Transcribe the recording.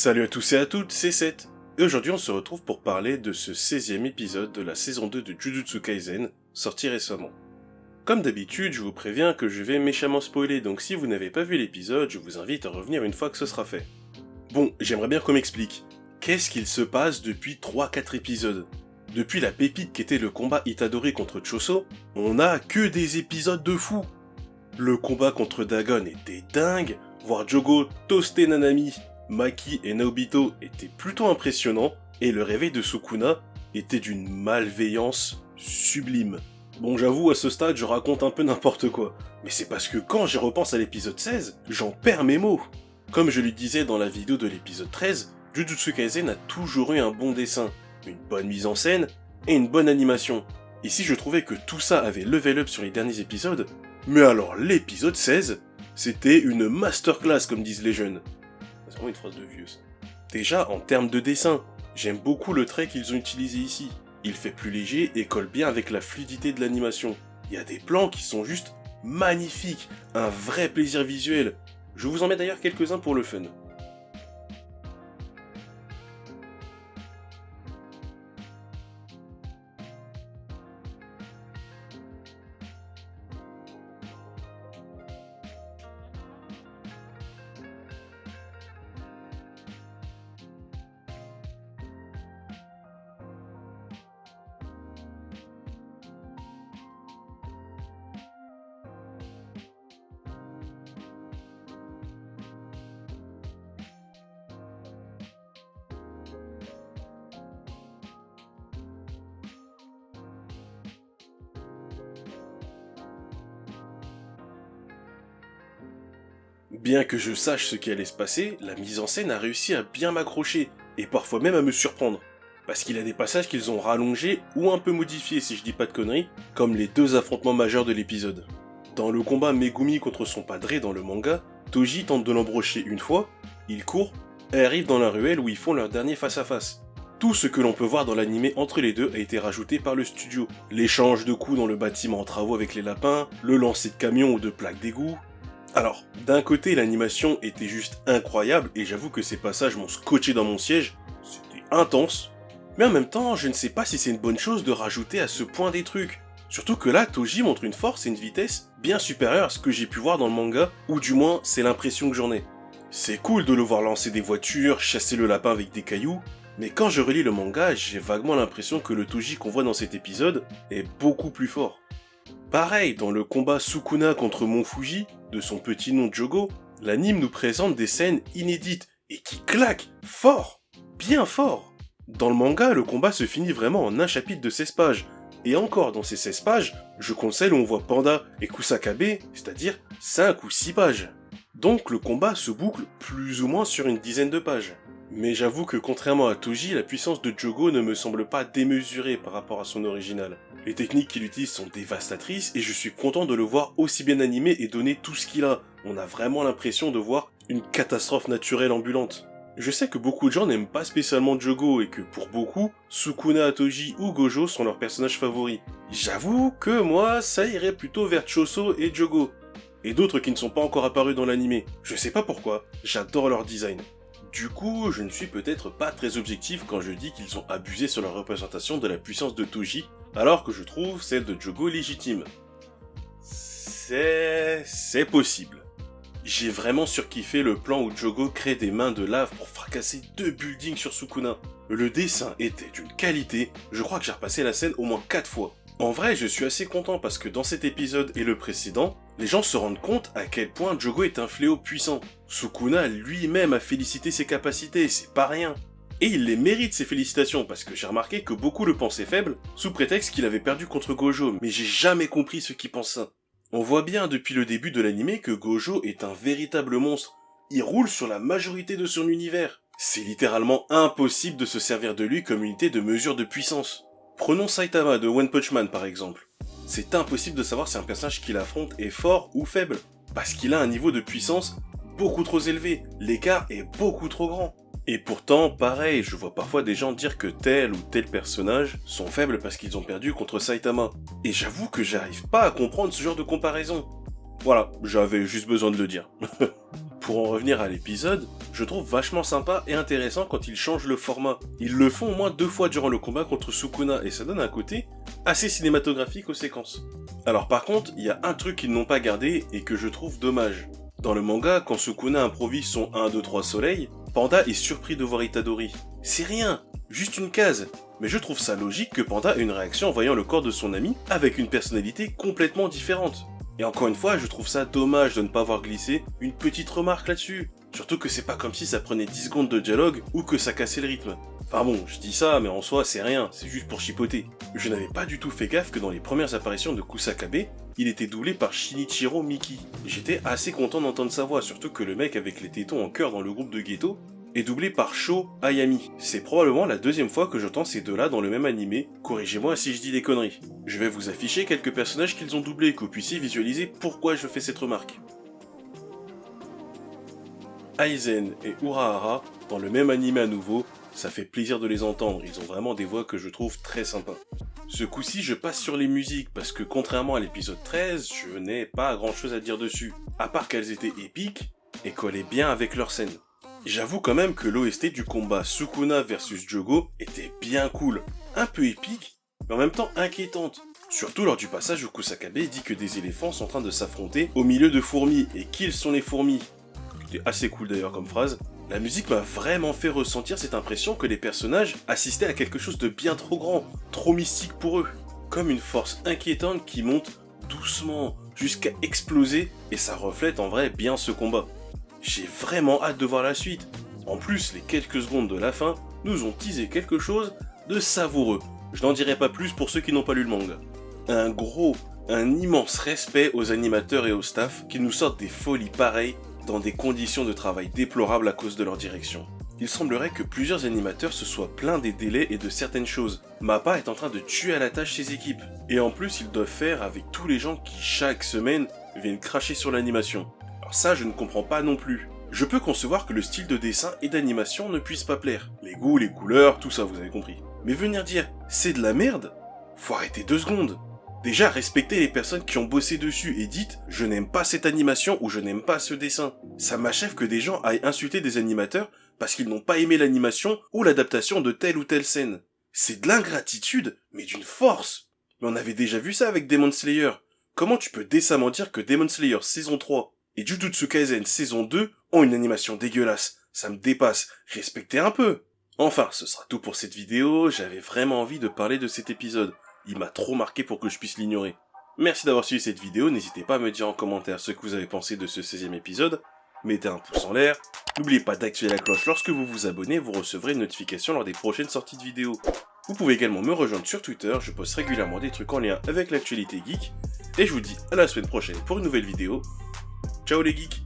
Salut à tous et à toutes, c'est Seth. Et aujourd'hui on se retrouve pour parler de ce 16e épisode de la saison 2 de Jujutsu Kaisen, sorti récemment. Comme d'habitude, je vous préviens que je vais méchamment spoiler, donc si vous n'avez pas vu l'épisode, je vous invite à revenir une fois que ce sera fait. Bon, j'aimerais bien qu'on m'explique. Qu'est-ce qu'il se passe depuis 3-4 épisodes? Depuis la pépite qu'était le combat Itadori contre Choso, on a que des épisodes de fou. Le combat contre Dagon était dingue, voir Jogo toaster Nanami, Maki et Naobito était plutôt impressionnant, et le réveil de Sukuna était d'une malveillance sublime. Bon, j'avoue, à ce stade, je raconte un peu n'importe quoi, mais c'est parce que quand j'y repense à l'épisode 16, j'en perds mes mots. Comme je lui disais dans la vidéo de l'épisode 13, Jujutsu Kaisen a toujours eu un bon dessin, une bonne mise en scène et une bonne animation. Et si je trouvais que tout ça avait level up sur les derniers épisodes, mais alors l'épisode 16, c'était une masterclass comme disent les jeunes. C'est vraiment une phrase de vieux ça. Déjà, en termes de dessin, j'aime beaucoup le trait qu'ils ont utilisé ici. Il fait plus léger et colle bien avec la fluidité de l'animation. Il y a des plans qui sont juste magnifiques, un vrai plaisir visuel. Je vous en mets d'ailleurs quelques-uns pour le fun. Bien que je sache ce qui allait se passer, la mise en scène a réussi à bien m'accrocher, et parfois même à me surprendre. Parce qu'il y a des passages qu'ils ont rallongés ou un peu modifiés si je dis pas de conneries, comme les deux affrontements majeurs de l'épisode. Dans le combat Megumi contre son padré dans le manga, Toji tente de l'embrocher une fois, il court, et arrive dans la ruelle où ils font leur dernier face-à-face. Tout ce que l'on peut voir dans l'animé entre les deux a été rajouté par le studio. L'échange de coups dans le bâtiment en travaux avec les lapins, le lancer de camions ou de plaques d'égout. Alors, d'un côté l'animation était juste incroyable et j'avoue que ces passages m'ont scotché dans mon siège, c'était intense. Mais en même temps, je ne sais pas si c'est une bonne chose de rajouter à ce point des trucs. Surtout que là, Toji montre une force et une vitesse bien supérieures à ce que j'ai pu voir dans le manga, ou du moins c'est l'impression que j'en ai. C'est cool de le voir lancer des voitures, chasser le lapin avec des cailloux, mais quand je relis le manga, j'ai vaguement l'impression que le Toji qu'on voit dans cet épisode est beaucoup plus fort. Pareil, dans le combat Sukuna contre Mont Fuji, de son petit nom Jogo, l'anime nous présente des scènes inédites et qui claquent fort, bien fort. Dans le manga, le combat se finit vraiment en un chapitre de 16 pages, et encore dans ces 16 pages, je compte celles où on voit Panda et Kusakabe, c'est-à-dire 5 ou 6 pages. Donc le combat se boucle plus ou moins sur une dizaine de pages. Mais j'avoue que contrairement à Toji, la puissance de Jogo ne me semble pas démesurée par rapport à son original. Les techniques qu'il utilise sont dévastatrices et je suis content de le voir aussi bien animé et donner tout ce qu'il a. On a vraiment l'impression de voir une catastrophe naturelle ambulante. Je sais que beaucoup de gens n'aiment pas spécialement Jogo et que pour beaucoup, Sukuna, Toji ou Gojo sont leurs personnages favoris. J'avoue que moi, ça irait plutôt vers Choso et Jogo. Et d'autres qui ne sont pas encore apparus dans l'animé. Je sais pas pourquoi, j'adore leur design. Du coup, je ne suis peut-être pas très objectif quand je dis qu'ils ont abusé sur la représentation de la puissance de Toji, alors que je trouve celle de Jogo légitime. C'est possible. J'ai vraiment surkiffé le plan où Jogo crée des mains de lave pour fracasser 2 buildings sur Sukuna. Le dessin était d'une qualité, je crois que j'ai repassé la scène au moins 4 fois. En vrai, je suis assez content parce que dans cet épisode et le précédent, les gens se rendent compte à quel point Jogo est un fléau puissant. Sukuna lui-même a félicité ses capacités, c'est pas rien. Et il les mérite ces félicitations parce que j'ai remarqué que beaucoup le pensaient faible sous prétexte qu'il avait perdu contre Gojo, mais j'ai jamais compris ceux qui pensent ça. On voit bien depuis le début de l'animé que Gojo est un véritable monstre. Il roule sur la majorité de son univers. C'est littéralement impossible de se servir de lui comme unité de mesure de puissance. Prenons Saitama de One Punch Man par exemple. C'est impossible de savoir si un personnage qu'il affronte est fort ou faible, parce qu'il a un niveau de puissance beaucoup trop élevé, l'écart est beaucoup trop grand. Et pourtant, pareil, je vois parfois des gens dire que tel ou tel personnage sont faibles parce qu'ils ont perdu contre Saitama. Et j'avoue que j'arrive pas à comprendre ce genre de comparaison. Voilà, j'avais juste besoin de le dire. Pour en revenir à l'épisode, je trouve vachement sympa et intéressant quand ils changent le format. Ils le font au moins 2 fois durant le combat contre Sukuna et ça donne un côté assez cinématographique aux séquences. Alors par contre, il y a un truc qu'ils n'ont pas gardé et que je trouve dommage. Dans le manga, quand Sukuna improvise son 1, 2, 3 soleil, Panda est surpris de voir Itadori. C'est rien, juste une case. Mais je trouve ça logique que Panda ait une réaction en voyant le corps de son ami avec une personnalité complètement différente. Et encore une fois, je trouve ça dommage de ne pas avoir glissé une petite remarque là-dessus. Surtout que c'est pas comme si ça prenait 10 secondes de dialogue ou que ça cassait le rythme. Enfin bon, je dis ça, mais en soi c'est rien, c'est juste pour chipoter. Je n'avais pas du tout fait gaffe que dans les premières apparitions de Kusakabe, il était doublé par Shinichiro Miki. J'étais assez content d'entendre sa voix, surtout que le mec avec les tétons en cœur dans le groupe de Geto est doublé par Sho Ayami. C'est probablement la deuxième fois que j'entends ces deux-là dans le même animé, corrigez-moi si je dis des conneries. Je vais vous afficher quelques personnages qu'ils ont doublés, que vous puissiez visualiser pourquoi je fais cette remarque. Aizen et Urahara, dans le même animé à nouveau, ça fait plaisir de les entendre, ils ont vraiment des voix que je trouve très sympas. Ce coup-ci, je passe sur les musiques, parce que contrairement à l'épisode 13, je n'ai pas grand chose à dire dessus, à part qu'elles étaient épiques et collaient bien avec leur scène. J'avoue quand même que l'OST du combat Sukuna versus Jogo était bien cool, un peu épique, mais en même temps inquiétante. Surtout lors du passage où Kusakabe dit que des éléphants sont en train de s'affronter au milieu de fourmis, et qu'ils sont les fourmis. C'était assez cool d'ailleurs comme phrase. La musique m'a vraiment fait ressentir cette impression que les personnages assistaient à quelque chose de bien trop grand, trop mystique pour eux. Comme une force inquiétante qui monte doucement jusqu'à exploser, et ça reflète en vrai bien ce combat. J'ai vraiment hâte de voir la suite. En plus, les quelques secondes de la fin nous ont teasé quelque chose de savoureux. Je n'en dirai pas plus pour ceux qui n'ont pas lu le manga. Un immense respect aux animateurs et au staff qui nous sortent des folies pareilles dans des conditions de travail déplorables à cause de leur direction. Il semblerait que plusieurs animateurs se soient plaints des délais et de certaines choses. Mappa est en train de tuer à la tâche ses équipes. Et en plus, ils doivent faire avec tous les gens qui, chaque semaine, viennent cracher sur l'animation. Alors ça, je ne comprends pas non plus. Je peux concevoir que le style de dessin et d'animation ne puisse pas plaire. Les goûts, les couleurs, tout ça, vous avez compris. Mais venir dire « c'est de la merde », faut arrêter 2 secondes. Déjà, respectez les personnes qui ont bossé dessus et dites « je n'aime pas cette animation » ou « je n'aime pas ce dessin ». Ça m'achève que des gens aillent insulter des animateurs parce qu'ils n'ont pas aimé l'animation ou l'adaptation de telle ou telle scène. C'est de l'ingratitude, mais d'une force. Mais on avait déjà vu ça avec Demon Slayer. Comment tu peux décemment dire que Demon Slayer saison 3 et Jujutsu Kaisen saison 2 ont une animation dégueulasse? Ça me dépasse, respectez un peu. Enfin, ce sera tout pour cette vidéo, j'avais vraiment envie de parler de cet épisode. Il m'a trop marqué pour que je puisse l'ignorer. Merci d'avoir suivi cette vidéo, n'hésitez pas à me dire en commentaire ce que vous avez pensé de ce 16e épisode. Mettez un pouce en l'air, n'oubliez pas d'activer la cloche lorsque vous vous abonnez, vous recevrez une notification lors des prochaines sorties de vidéos. Vous pouvez également me rejoindre sur Twitter, je poste régulièrement des trucs en lien avec l'actualité geek, et je vous dis à la semaine prochaine pour une nouvelle vidéo. Ciao les geeks!